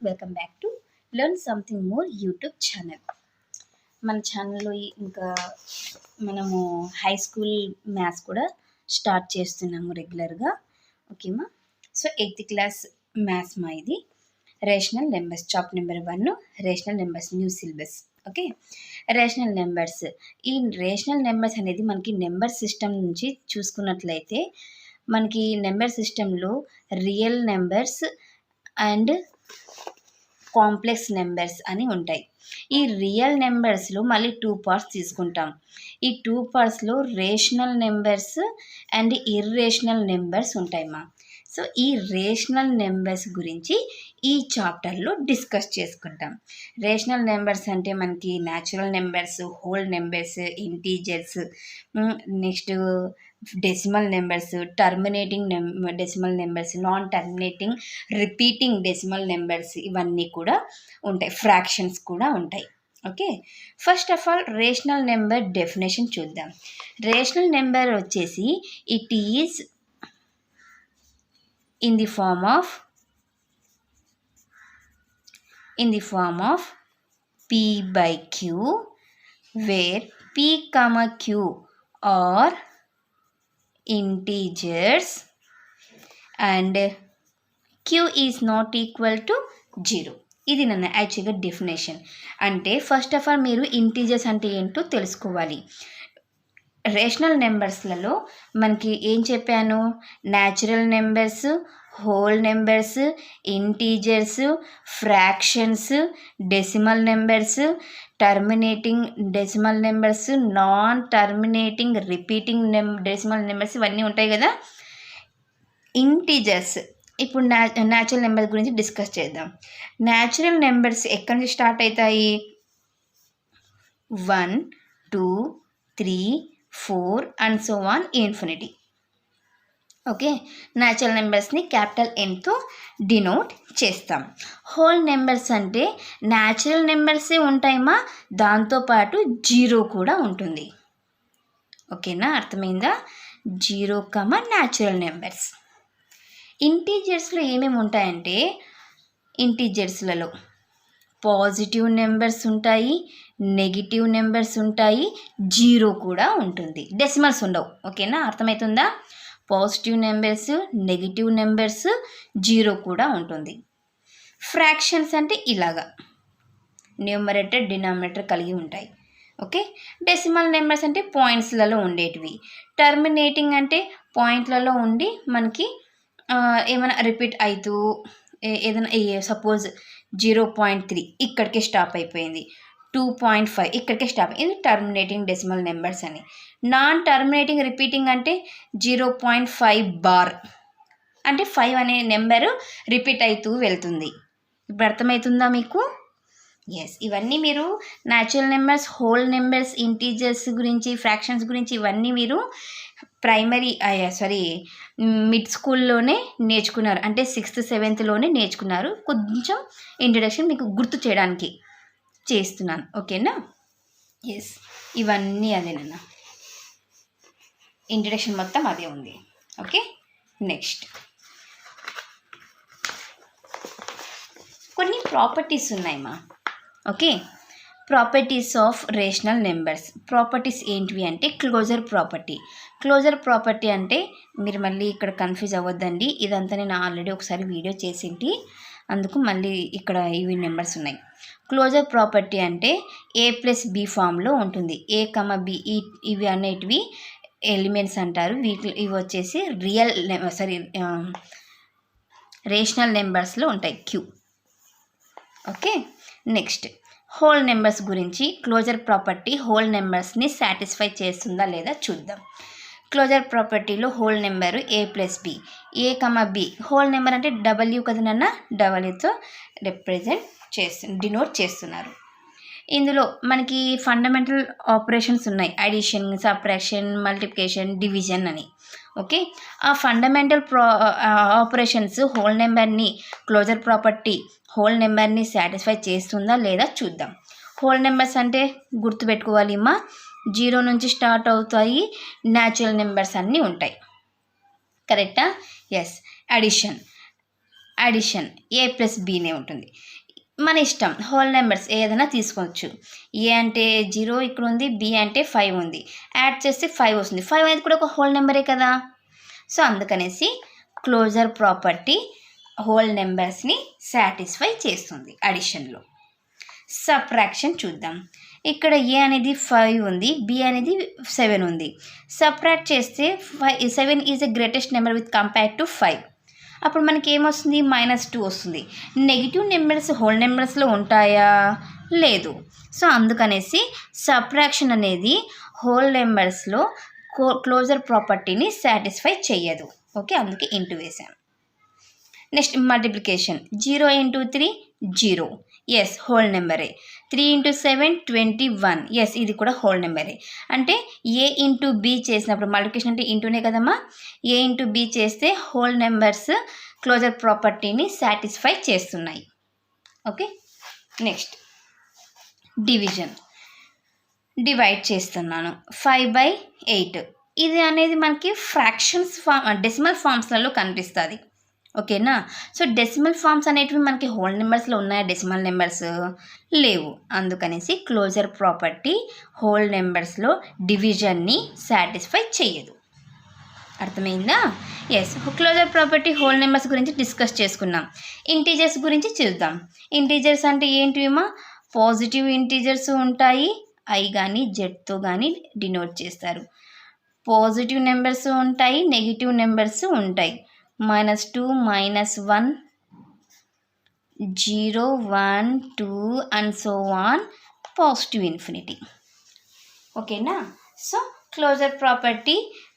Welcome back to learn something more YouTube channel. మన ఛానల్లో ఇంకా మనము హై స్కూల్ మ్యాథ్స్ కూడా స్టార్ట్ చేస్తున్నాము రెగ్యులర్గా. ఓకేమా? సో 8th క్లాస్ మ్యాథ్స్ మా ఇది rational numbers chapter number 1 rational numbers new syllabus. Okay, rational numbers. ఈ రేషనల్ నెంబర్స్ అనేది మనకి నెంబర్ సిస్టమ్ నుంచి చూసుకున్నట్లయితే మనకి నెంబర్ సిస్టంలో real numbers and complex numbers అని ఉంటాయి. ఈ రియల్ నెంబర్స్లో మళ్ళీ 2 పార్ట్స్ తీసుకుంటాం. ఈ 2 పార్ట్స్లో rational numbers and irrational numbers ఉంటాయమ్మా. సో ఈ రేషనల్ నెంబర్స్ గురించి ఈ చాప్టర్లో డిస్కస్ చేసుకుంటాం. రేషనల్ నెంబర్స్ అంటే మనకి natural numbers, whole numbers, integers, next decimal numbers, terminating decimal numbers, non terminating repeating decimal numbers, ఇవన్నీ కూడా ఉంటాయి. ఫ్రాక్షన్స్ కూడా ఉంటాయి. Okay, first of all rational number definition చూద్దాం. రేషనల్ నెంబర్ వచ్చేసి it is in the form of P by Q, where P comma Q are integers and Q is not equal to 0. ఇది నన్ను యాక్చువల్గా definition. అంటే first of all మీరు integers అంటే ఏంటో తెలుసుకోవాలి. రేషనల్ నెంబర్స్లలో మనకి ఏం చెప్పాను? Natural numbers, whole numbers, integers, fractions, decimal numbers, terminating decimal numbers, non terminating repeating decimal numbers, ఇవన్నీ ఉంటాయి కదా. ఇంటీజర్స్ ఇప్పుడు న్యాచురల్ నెంబర్స్ గురించి డిస్కస్ చేద్దాం. న్యాచురల్ నెంబర్స్ ఎక్కడి నుంచి స్టార్ట్ అవుతాయి? 1, 2, 3, 4 and so on infinity. Okay, natural నెంబర్స్ని క్యాపిటల్ Nతో డినోట్ చేస్తాం. హోల్ నెంబర్స్ అంటే న్యాచురల్ నెంబర్సే ఉంటాయమ్మా, దాంతోపాటు 0 కూడా ఉంటుంది. ఓకేనా, అర్థమైందా? 0, న్యాచురల్ నెంబర్స్. ఇంటీజర్స్లో ఏమేమి ఉంటాయంటే ఇంటీజర్స్లలో పాజిటివ్ నెంబర్స్ ఉంటాయి, నెగిటివ్ నెంబర్స్ ఉంటాయి, 0 కూడా ఉంటుంది. డెసిమల్స్ ఉండవు. ఓకేనా, అర్థమవుతుందా? పాజిటివ్ నెంబర్స్, నెగిటివ్ నెంబర్స్, 0 కూడా ఉంటుంది. ఫ్రాక్షన్స్ అంటే ఇలాగా న్యూమరేటర్ డినామినేటర్ కలిగి ఉంటాయి. ఓకే, డెసిమల్ నెంబర్స్ అంటే పాయింట్స్లలో ఉండేటివి. టర్మినేటింగ్ అంటే పాయింట్లలో ఉండి మనకి ఏమైనా రిపీట్ అవుతూ ఏదైనా సపోజ్ 0.3 ఇక్కడికే స్టాప్ అయిపోయింది, 2.5 ఇక్కడికే స్టాప్. ఇది టర్మినేటింగ్ డెసిమల్ నెంబర్స్ అని. నాన్ టర్మినేటింగ్ రిపీటింగ్ అంటే 0.5 బార్ అంటే 5 అనే నెంబరు రిపీట్ అవుతూ వెళ్తుంది. ఇప్పుడు అర్థమవుతుందా మీకు? ఎస్, ఇవన్నీ మీరు natural numbers, whole numbers, integers గురించి, ఫ్రాక్షన్స్ గురించి ఇవన్నీ మీరు మిడ్ స్కూల్లోనే నేర్చుకున్నారు. అంటే 6th 7thలోనే నేర్చుకున్నారు. కొంచెం ఇంట్రడక్షన్ మీకు గుర్తు చేయడానికి చేస్తున్నాను. ఓకేనా? ఎస్, ఇవన్నీ అదేనన్నా, ఇంట్రడక్షన్ మొత్తం అదే ఉంది. ఓకే, నెక్స్ట్ కొన్ని ప్రాపర్టీస్ ఉన్నాయమ్మా. Okay, properties of rational numbers. Properties ఏంటివి అంటే క్లోజర్ ప్రాపర్టీ. క్లోజర్ ప్రాపర్టీ అంటే మీరు మళ్ళీ ఇక్కడ కన్ఫ్యూజ్ అవ్వద్దండి, ఇదంతా నేను ఆల్రెడీ ఒకసారి వీడియో చేసింటి, అందుకు మళ్ళీ ఇక్కడ ఇవి నెంబర్స్ ఉన్నాయి. క్లోజర్ ప్రాపర్టీ అంటే A+B ఫామ్లో ఉంటుంది. A, B ఇవి అనేటివి ఎలిమెంట్స్ అంటారు. ఇవి వచ్చేసి రేషనల్ నెంబర్స్లో ఉంటాయి, Q. Okay, next whole numbers గురించి. క్లోజర్ ప్రాపర్టీ హోల్ నెంబర్స్ని సాటిస్ఫై చేస్తుందా లేదా చూద్దాం. క్లోజర్ ప్రాపర్టీలో whole number A+B. A, B whole number అంటే W కదనన్నా, Wతో డినోట్ చేస్తున్నారు. ఇందులో మనకి ఫండమెంటల్ ఆపరేషన్స్ ఉన్నాయి, అడిషన్, సబ్ట్రాక్షన్, మల్టిప్లికేషన్, డివిజన్ అని. ఓకే, ఆ ఫండమెంటల్ ఆపరేషన్స్ హోల్ నెంబర్ని, క్లోజర్ ప్రాపర్టీ హోల్ నెంబర్ని సాటిస్ఫై చేస్తుందా లేదా చూద్దాం. హోల్ నెంబర్స్ అంటే గుర్తుపెట్టుకోవాలి అమ్మా, 0 నుంచి స్టార్ట్ అవుతాయి, న్యాచురల్ నెంబర్స్ అన్నీ ఉంటాయి. కరెక్టా? ఎస్. అడిషన్ అడిషన్ ఏ ప్లస్ బీనే ఉంటుంది. మన ఇష్టం, హోల్ నెంబర్స్ ఏదైనా తీసుకోవచ్చు. ఏ అంటే 0 ఇక్కడ ఉంది, బి అంటే 5 ఉంది. యాడ్ చేస్తే 5 వస్తుంది. 5 అనేది కూడా ఒక హోల్ నెంబరే కదా. సో అందుకనేసి క్లోజర్ ప్రాపర్టీ హోల్ నెంబర్స్ని సాటిస్ఫై చేస్తుంది అడిషన్లో. సబ్ట్రాక్షన్ చూద్దాం. ఇక్కడ ఏ అనేది 5 ఉంది, బి అనేది 7 ఉంది. సబ్ట్రాక్ట్ చేస్తే 7 is a greatest number with compare to 5. అప్పుడు మనకి ఏమొస్తుంది, -2 వస్తుంది. నెగిటివ్ నెంబర్స్ హోల్ నెంబర్స్లో ఉంటాయా, లేదు. సో అందుకనేసి సబ్ట్రాక్షన్ అనేది హోల్ నెంబర్స్లో క్లోజర్ ప్రాపర్టీని సాటిస్ఫై చెయ్యదు. ఓకే, అందుకే ఇంటూ వేసాను. Next multiplication. 0 × 3 0, ఎస్ హోల్ నెంబరే. 3 × 7 21, ఎస్ ఇది కూడా హోల్ నెంబరే. అంటే ఏ ఇంటూ బి చేసినప్పుడు, మల్టిప్లికేషన్ అంటే ఇంటూనే కదమ్మా, ఏ ఇంటూ బి చేస్తే హోల్ నెంబర్స్ క్లోజర్ ప్రాపర్టీని సాటిస్ఫై చేస్తున్నాయి. Okay, next division. డివైడ్ చేస్తున్నాను 5/8. ఇది అనేది మనకి ఫ్రాక్షన్స్ డెసిమల్ ఫామ్స్లలో కనిపిస్తుంది. ఓకేనా. సో డెసిమల్ ఫామ్స్ అనేటివి మనకి హోల్ నెంబర్స్లో ఉన్నాయా, డెసిమల్ నెంబర్స్ లేవు. అందుకనేసి క్లోజర్ ప్రాపర్టీ హోల్ నెంబర్స్లో డివిజన్ని సాటిస్ఫై చేయదు. అర్థమైందా? Yes, closure property whole numbers గురించి డిస్కస్ చేసుకున్నాం. ఇంటీజర్స్ గురించి చూద్దాం. ఇంటీజర్స్ అంటే ఏంటివిమా, పాజిటివ్ ఇంటీజర్స్ ఉంటాయి, ఐ కానీ జెడ్తో కానీ డినోట్ చేస్తారు. పాజిటివ్ నెంబర్స్ ఉంటాయి, నెగిటివ్ నెంబర్స్ ఉంటాయి. -2, -1, 0, 1, 2 and so on, positive infinity. ఓకేనా. సో క్లోజర్ ప్రాపర్టీ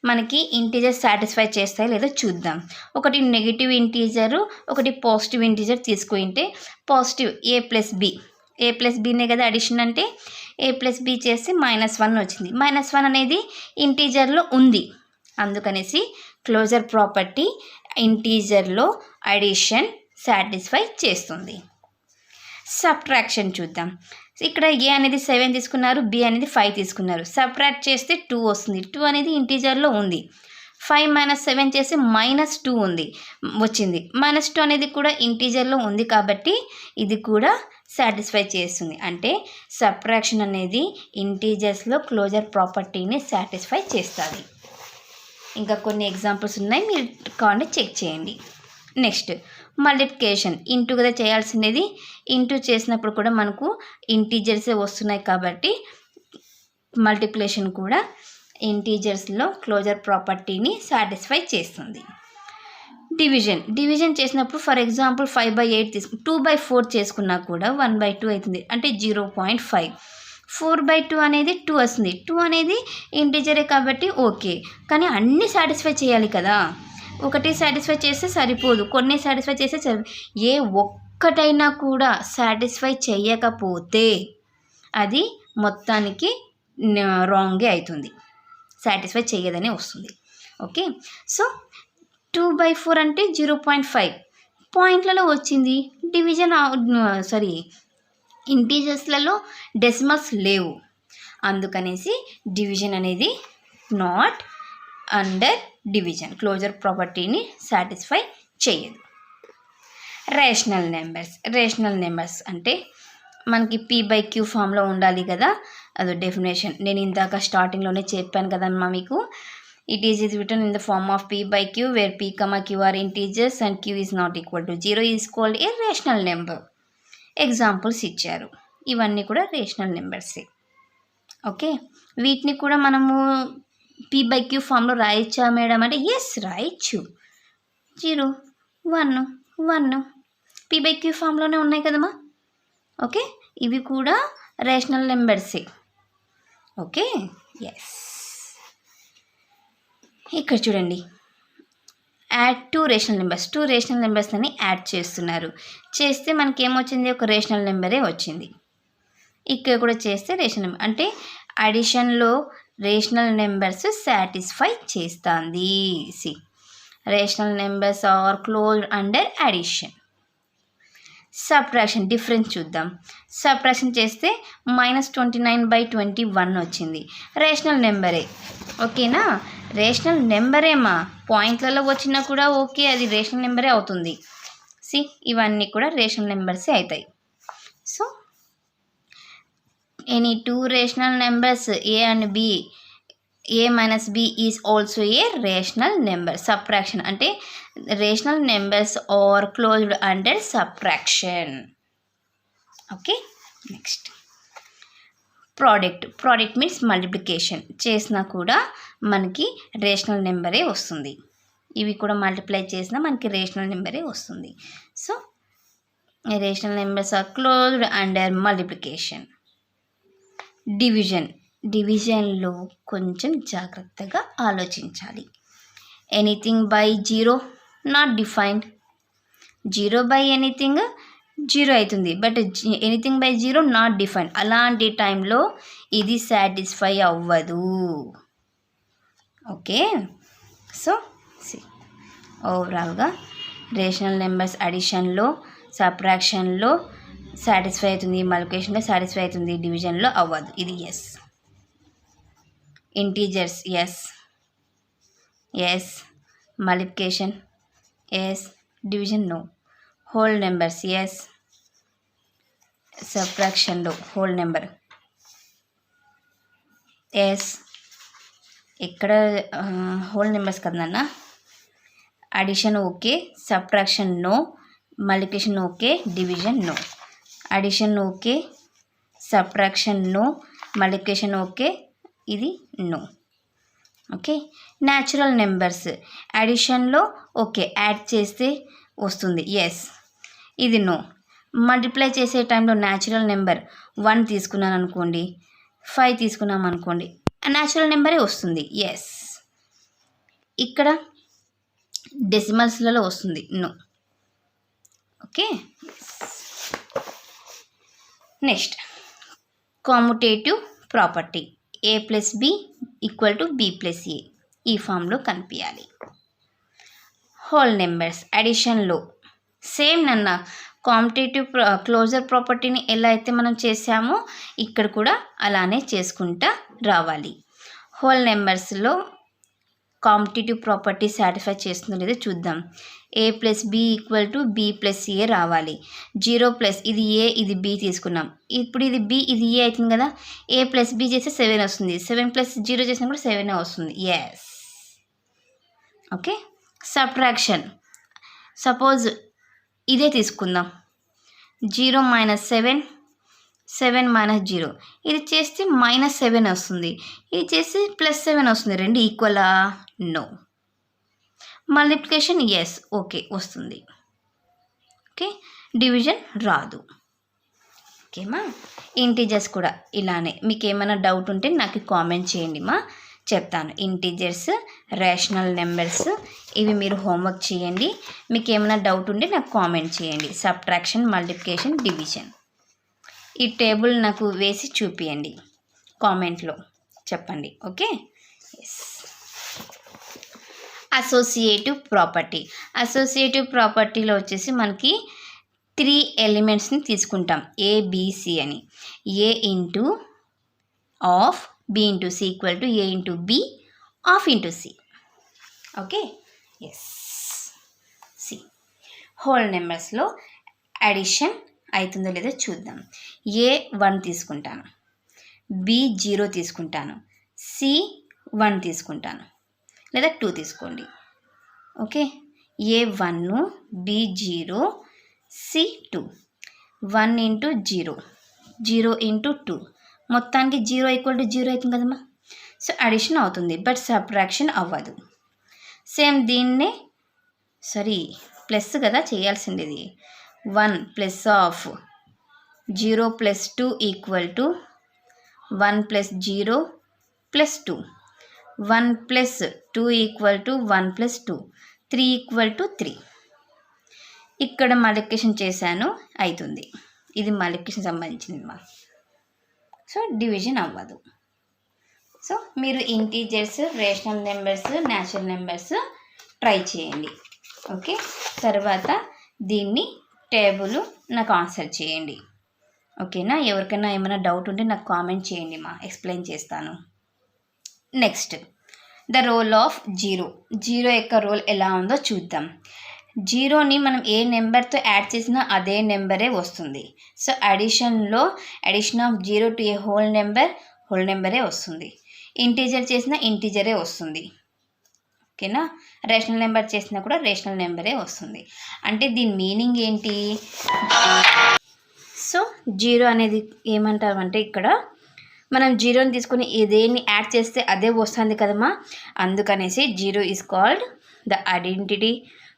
మనకి ఇంటీజర్ సాటిస్ఫై చేస్తాయి లేదో చూద్దాం. ఒకటి నెగిటివ్ ఇంటీజరు, ఒకటి పాజిటివ్ ఇంటీజర్ తీసుకుంటే, పాజిటివ్ ఏ ప్లస్ బి, ఏ ప్లస్ బీనే కదా అడిషన్ అంటే. ఏ ప్లస్ బి చేస్తే -1 వచ్చింది. -1 అనేది ఇంటీజర్లో ఉంది. అందుకనేసి క్లోజర్ ప్రాపర్టీ ఇంటీజర్లో అడిషన్ సాటిస్ఫై చేస్తుంది. సబ్ట్రాక్షన్ చూద్దాం. ఇక్కడ ఏ అనేది 7 తీసుకున్నారు, బి అనేది 5 తీసుకున్నారు. సబ్ట్రాక్ట్ చేస్తే 2 వస్తుంది. 2 అనేది ఇంటీజర్లో ఉంది. 5 - 7 చేస్తే -2 వచ్చింది. -2 అనేది కూడా ఇంటీజర్లో ఉంది కాబట్టి ఇది కూడా సాటిస్ఫై చేస్తుంది. అంటే సబ్ట్రాక్షన్ అనేది ఇంటీజర్స్లో క్లోజర్ ప్రాపర్టీని సాటిస్ఫై చేస్తుంది. ఇంకా కొన్ని ఎగ్జాంపుల్స్ ఉన్నాయి, మీరు కావాలంటే చెక్ చేయండి. Next multiplication. ఇంటూ కదా చేయాల్సినది. ఇంటూ చేసినప్పుడు కూడా మనకు ఇంటీజర్సే వస్తున్నాయి కాబట్టి మల్టిప్లికేషన్ కూడా ఇంటీజర్స్లో క్లోజర్ ప్రాపర్టీని సాటిస్ఫై చేస్తుంది. డివిజన్ చేసినప్పుడు ఫర్ ఎగ్జాంపుల్ 5/8 2/4 చేసుకున్నా కూడా 1/2 అవుతుంది. అంటే 0.5. 4/2 అనేది 2 వస్తుంది. 2 అనేది ఇంటీజరే కాబట్టి ఓకే, కానీ అన్నీ సాటిస్ఫై చేయాలి కదా. ఒకటి సాటిస్ఫై చేస్తే సరిపోదు, కొన్ని సాటిస్ఫై చేస్తే ఏ ఒక్కటైనా కూడా సాటిస్ఫై చేయకపోతే అది మొత్తానికి రాంగే అవుతుంది, సాటిస్ఫై చేయదని వస్తుంది. ఓకే. సో 2/4 అంటే 0.5 పాయింట్లలో వచ్చింది. డివిజన్ ఇంటీజర్స్లలో డెసిమల్స్ లేవు. అందుకనేసి డివిజన్ అనేది నాట్ అండర్ డివిజన్, క్లోజర్ ప్రాపర్టీని సాటిస్ఫై చేయదు. రేషనల్ నెంబర్స్ అంటే మనకి p/q ఫామ్లో ఉండాలి కదా, అదో డెఫినేషన్. నేను ఇందాక స్టార్టింగ్లోనే చెప్పాను కదమ్మా మీకు. It is written in the form of p/q where p, q are integers and q is not equal to 0 is called a rational number. Examples ఇచ్చారు. ఇవన్నీ కూడా రేషనల్ నెంబర్సే. ఓకే, వీటిని కూడా మనము p/q ఫామ్లో రాయొచ్చా మేడం అంటే ఎస్ రాయొచ్చు. 0, 1, 1 p/q ఫామ్లోనే ఉన్నాయి కదమ్మా. ఓకే, ఇవి కూడా రేషనల్ నెంబర్సే. Okay, yes. ఇక్కడ చూడండి, యాడ్ 2 రేషనల్ నెంబర్స్ అని యాడ్ చేస్తున్నారు. చేస్తే మనకి ఏమొచ్చింది, ఒక రేషనల్ నెంబరే వచ్చింది. ఇక్కడ కూడా చేస్తే రేషనల్ నెంబర్ అంటే అడిషన్లో రేషనల్ నెంబర్స్ సాటిస్ఫై చేస్తుంది. Rational numbers are closed under addition. Subtraction difference చూద్దాం. సబ్ట్రాక్షన్ చేస్తే -29/21 వచ్చింది. రేషనల్ నెంబరే. ఓకేనా, రేషనల్ నెంబరేమా, పాయింట్లలో వచ్చినా కూడా ఓకే, అది రేషనల్ నెంబరే అవుతుంది. సి ఇవన్నీ కూడా రేషనల్ నెంబర్సే అవుతాయి. So any two rational numbers a and b, a minus b is also a rational number. Subtraction అంటే rational numbers are closed under subtraction. Okay, next product means multiplication చేసినా కూడా మనకి రేషనల్ నెంబరే వస్తుంది. ఇవి కూడా మల్టిప్లై చేసినా మనకి రేషనల్ నెంబరే వస్తుంది. So rational numbers are closed under multiplication. డివిజన్లో కొంచెం జాగ్రత్తగా ఆలోచించాలి. Anything by zero not defined. Zero by anything zero అవుతుంది, but anything by zero not defined. అలాంటి టైంలో ఇది సాటిస్ఫై అవ్వదు. ఓకే, సో ఓవరాల్గా రేషనల్ నెంబర్స్ అడిషన్లో, సబ్ట్రాక్షన్లో సాటిస్ఫై అవుతుంది, మల్టిప్లికేషన్లో సాటిస్ఫై అవుతుంది, డివిజన్లో అవ్వదు. ఇది yes. Integers yes, multiplication yes, division no. Whole numbers yes, సబ్ట్రాక్షన్లో హోల్ నెంబర్ ఎస్. ఇక్కడ హోల్ నెంబర్స్ కదన్నా, addition okay, subtraction no, multiplication okay, division no. Addition okay, subtraction no, multiplication okay, ఇది నో. ఓకే, న్యాచురల్ నెంబర్స్ అడిషన్లో okay, add చేస్తే వస్తుంది yes, ఇది no. Multiply చేసే టైంలో న్యాచురల్ నెంబర్ 1 తీసుకున్నాను అనుకోండి, 5 తీసుకున్నాం అనుకోండి, న్యాచురల్ నెంబరే వస్తుంది ఎస్. ఇక్కడ డెసిమల్స్లలో వస్తుంది no. Okay, next commutative property. a plus B equal to B plus A ఈ ఫామ్లో కనిపించాలి. హోల్ నెంబర్స్ అడిషన్లో సేమ్ నన్న కామ్యుటేటివ్ క్లోజర్ ప్రాపర్టీని ఎలా అయితే మనం చేసామో ఇక్కడ కూడా అలానే చేసుకుంటా రావాలి. హోల్ నెంబర్స్లో కాంపిటేటివ్ ప్రాపర్టీ సాటిస్ఫై చేస్తుందో లేదో చూద్దాం. A plus B equal to B plus A రావాలి. 0 ప్లస్ ఇది ఏ ఇది బి తీసుకున్నాం, ఇప్పుడు ఇది బి ఇది ఏ అవుతుంది కదా, ఏ ప్లస్ బి చేస్తే 7 వస్తుంది, 7 ప్లస్ 0 చేసినా కూడా 7 వస్తుంది ఎస్. ఓకే, సబ్ట్రాక్షన్ సపోజ్ ఇదే తీసుకుందాం, 0 - 7, 7 - 0, ఇది చేస్తే -7 వస్తుంది, ఇది చేస్తే +7 వస్తుంది. రెండు ఈక్వలా? నో. మల్టిప్లికేషన్ ఎస్ ఓకే వస్తుంది. ఓకే, డివిజన్ రాదు. ఓకేమా, ఇంటీజర్స్ కూడా ఇలానే. మీకు ఏమైనా డౌట్ ఉంటే నాకు కామెంట్ చేయండి మా, చెప్తాను. ఇంటీజర్స్, రేషనల్ నెంబర్స్ ఇవి మీరు హోంవర్క్ చేయండి. మీకు ఏమైనా డౌట్ ఉంటే నాకు కామెంట్ చేయండి. సబ్ట్రాక్షన్, మల్టిప్లికేషన్, డివిజన్ ఈ టేబుల్ నాకు వేసి చూపియండి, కామెంట్లో చెప్పండి. Okay, yes. అసోసియేటివ్ ప్రాపర్టీలో వచ్చేసి మనకి 3 ఎలిమెంట్స్ని తీసుకుంటాం, ఏబిసి అని. A into of, B into C equal to A into B of into C. Okay, yes. C whole నెంబర్స్లో అడిషన్ అవుతుందో లేదో చూద్దాం. ఏ 1 తీసుకుంటాను, బి 0 తీసుకుంటాను, సి 1 తీసుకుంటాను, లేదా 2 తీసుకోండి. ఓకే, ఏ 1, బి 0, సి 2. 1 ఇంటూ 0, 0 ఇంటూ 2, మొత్తానికి 0 ఈక్వల్ టు 0 అవుతుంది కదమ్మా. సో అడిషన్ అవుతుంది, బట్ సబ్ట్రాక్షన్ అవ్వదు. సేమ్ దీన్నే ప్లస్ కదా చేయాల్సింది. 1 plus of 0 plus 2 equal to 1 plus 0 plus 2. 1 plus 2 equal to 1 plus 2, 3 equal to 3. ఇక్కడ మల్టిప్లికేషన్ చేశాను అవుతుంది, ఇది మల్టిప్లికేషన్ సంబంధించింది మా. సో డివిజన్ అవ్వదు. సో మీరు integers, rational numbers, natural numbers try చేయండి. ఓకే, తర్వాత దీన్ని టేబుల్ నాకు ఆన్సర్ చేయండి. ఓకేనా, ఎవరికైనా ఏమైనా డౌట్ ఉంటే నాకు కామెంట్ చేయండి మా, ఎక్స్ప్లెయిన్ చేస్తాను. Next the role of zero యొక్క రోల్ ఎలా ఉందో చూద్దాం. జీరోని మనం ఏ నెంబర్తో యాడ్ చేసినా అదే నెంబరే వస్తుంది. So addition of 0 to a whole నెంబరే వస్తుంది. ఇంటీజర్ చేసినా ఇంటీజరే వస్తుంది. ఓకేనా, రేషనల్ నెంబర్ చేసినా కూడా రేషనల్ నెంబరే వస్తుంది. అంటే దీని మీనింగ్ ఏంటి? సో జీరో అనేది ఏమంటామంటే ఇక్కడ మనం జీరోని తీసుకొని దేన్ని యాడ్ చేస్తే అదే వస్తుంది కదమ్మా, అందుకనేసి zero is called the identity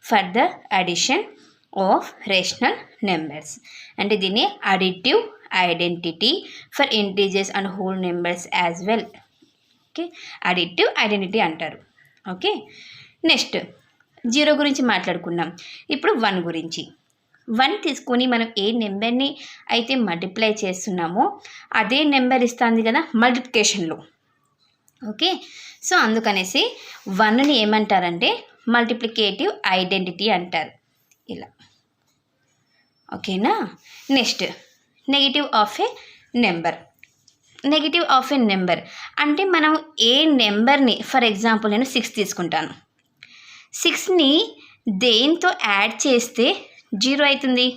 for the addition of rational numbers. అంటే దీన్ని additive identity for integers and whole numbers as well. Okay, additive identity అంటారు. ఓకే, నెక్స్ట్ జీరో గురించి మాట్లాడుకున్నాం. ఇప్పుడు 1 గురించి. 1 తీసుకొని మనం ఏ నెంబర్ని అయితే మల్టిప్లై చేస్తున్నామో అదే నెంబర్ ఇస్తుంది కదా మల్టిప్లికేషన్లో. ఓకే, సో అందుకనేసి 1ని ఏమంటారంటే మల్టిప్లికేటివ్ ఐడెంటిటీ అంటారు ఇలా. ఓకేనా, next negative of A number అంటే మనం ఏ నెంబర్ని, ఫర్ ఎగ్జాంపుల్ నేను 6 తీసుకుంటాను. 6ని దేంతో యాడ్ చేస్తే 0 అవుతుంది?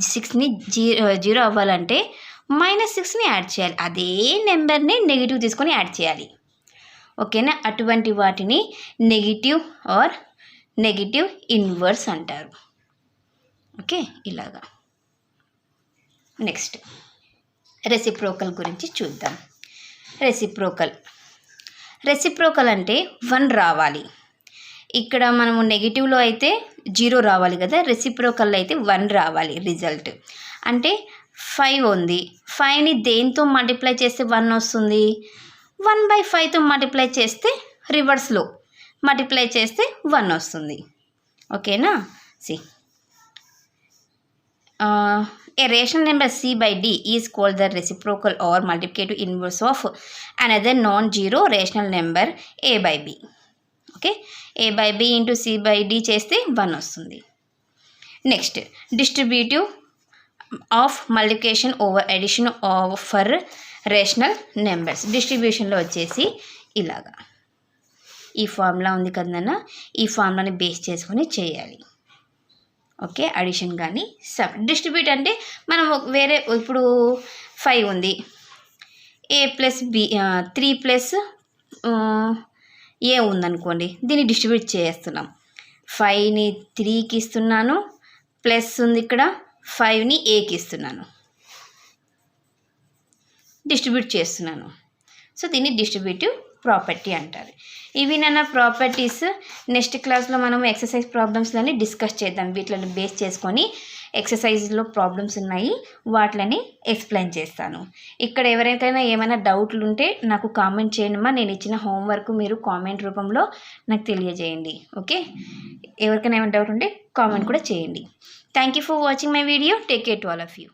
6ని జీరో అవ్వాలంటే -6ని యాడ్ చేయాలి. అదే నెంబర్ని నెగిటివ్ తీసుకొని యాడ్ చేయాలి. ఓకేనా, అటువంటి వాటిని నెగిటివ్ ఆర్ నెగిటివ్ ఇన్వర్స్ అంటారు. ఓకే, ఇలాగా. నెక్స్ట్ రెసిప్రోకల్ గురించి చూద్దాం. రెసిప్రోకల్ అంటే 1 రావాలి. ఇక్కడ మనము నెగిటివ్లో అయితే 0 రావాలి కదా, రెసిప్రోకల్లో అయితే 1 రావాలి రిజల్ట్. అంటే 5 ఉంది, 5ని దేంతో మల్టిప్లై చేస్తే 1 వస్తుంది? 1/5తో మల్టిప్లై చేస్తే రివర్స్లో మల్టిప్లై చేస్తే 1 వస్తుంది. ఓకేనా, C a rational number c by d is called the reciprocal or multiplicative inverse of another non-zero rational number a by b. Okay, a by b into c by d చేస్తే 1 వస్తుంది. Next distributive of multiplication over addition for rational numbers. డిస్ట్రిబ్యూషన్లో వచ్చేసి ఇలాగా ఈ formula ఉంది కదన్న, ఈ ఫార్ములాని base చేసుకొని చేయాలి. ఓకే, అడిషన్ కానీ సబ్. డిస్ట్రిబ్యూట్ అంటే మనం వేరే, ఇప్పుడు 5 ఉంది, a plus b 3 plus a ఉందనుకోండి, దీన్ని డిస్ట్రిబ్యూట్ చేస్తున్నాం. 5ని 3కి ఇస్తున్నాను, ప్లస్ ఉంది ఇక్కడ 5ని aకి ఇస్తున్నాను, డిస్ట్రిబ్యూట్ చేస్తున్నాను. సో దీన్ని డిస్ట్రిబ్యూటివ్ ప్రాపర్టీ అంటారు. ఇవి నాన్న ప్రాపర్టీస్. నెక్స్ట్ క్లాస్లో మనం ఎక్సర్సైజ్ ప్రాబ్లమ్స్లని డిస్కస్ చేద్దాం. వీటిని బేస్ చేసుకొని ఎక్సర్సైజ్లో ప్రాబ్లమ్స్ ఉన్నాయి, వాటిని ఎక్స్ప్లెయిన్ చేస్తాను. ఇక్కడ ఎవరికైనా ఏమైనా డౌట్లు ఉంటే నాకు కామెంట్ చేయండిమా. నేను ఇచ్చిన హోంవర్క్ మీరు కామెంట్ రూపంలో నాకు తెలియజేయండి. ఓకే, ఎవరికైనా ఏమైనా డౌట్ ఉంటే కామెంట్ కూడా చేయండి. Thank you for watching my video. Take care to all of you.